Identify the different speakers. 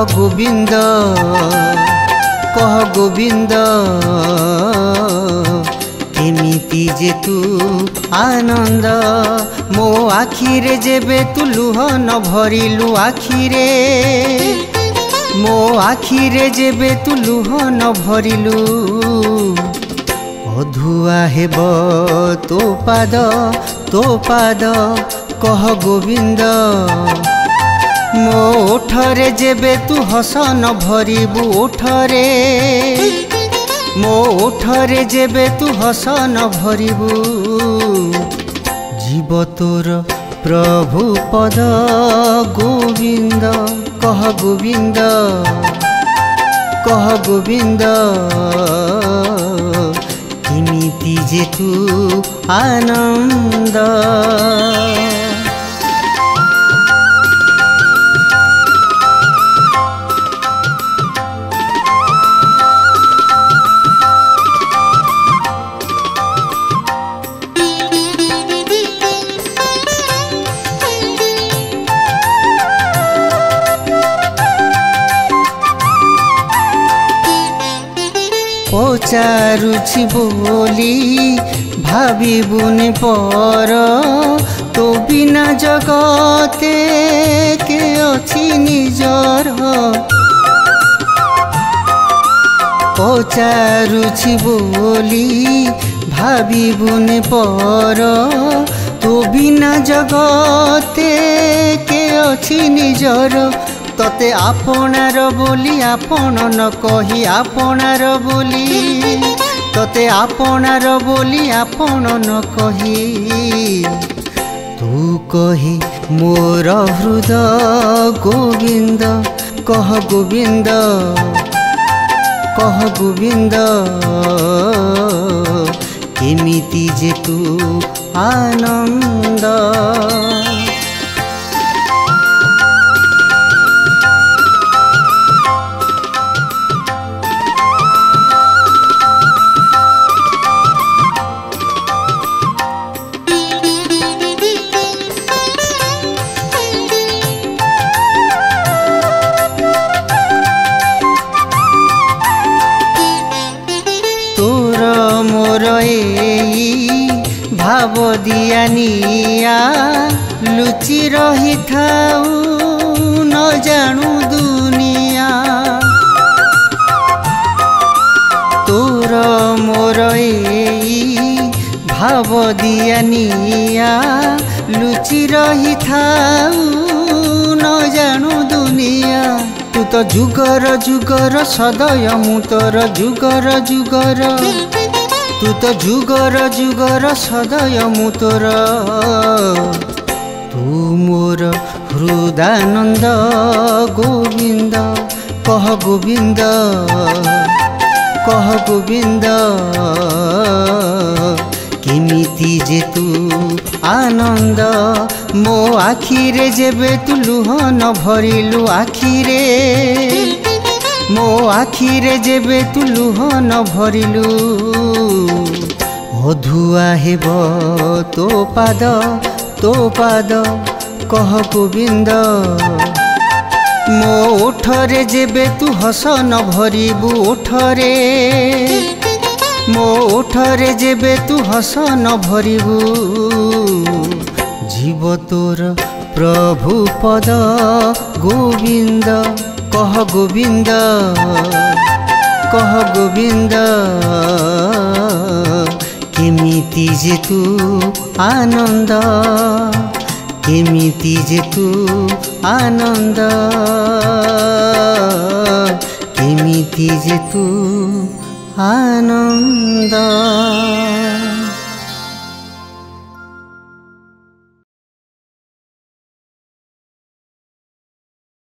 Speaker 1: गोविंद कह गोविंद केमिति जे तू आनंद मो आखिरे जेबे तू लुह न भरिलु आखिरे मो आखिरे जेबे तू लुह न भरिलु अधुआ हेब तो पाद कह गोविंद मो ओठरे जेबे तू हस न भरिबु ओठरे मो ओठरे जेबे तू हस न भरिबु जीव तोर प्रभु पद गोविंद कह गोविंद किमिति जे तू आनंद पचारुछि बोली भाविबुनि पर तो बिना जगते के अछि निजर पचारुछि बोली भाविबुनि पर तो बिना जगते के अछि निजर तते आपणार बोली आपण न कही आपणार बोली तते आपणार बोली आपण न कही तू कही मोर हृदय गोविंद कह गोविंद केमिति जे तू आनंद मोर भाव दियानिया लुचि रही थाऊ न जानू दुनिया तोर मोर भाव दियानिया लुचि रही थाऊ न जानू दुनिया तू तो जुगर जुगर सदय मु तोर जुगर जुगर तू तो जुगर जुगर सदय मु तोर तू मोर हृदानंद गोविंद कह गोविंद केमिति जे तू आनंद मो आखिरे जेबे तू लुह न भरिलु आखिरे मो आखिरे जेबे तू लुह न भरिलु अधुआ हेब तो पाद कह गोविंद मो ओठरे जेबे तू हस न भरिबु ओठरे मो ओठरे जेबे तू हस न भरिबु जीव तोर प्रभु पद गोविंद कह गोविंद केमिति जे तू आनंद केमिति जे तू आनंद केमिति जे तू आनंद।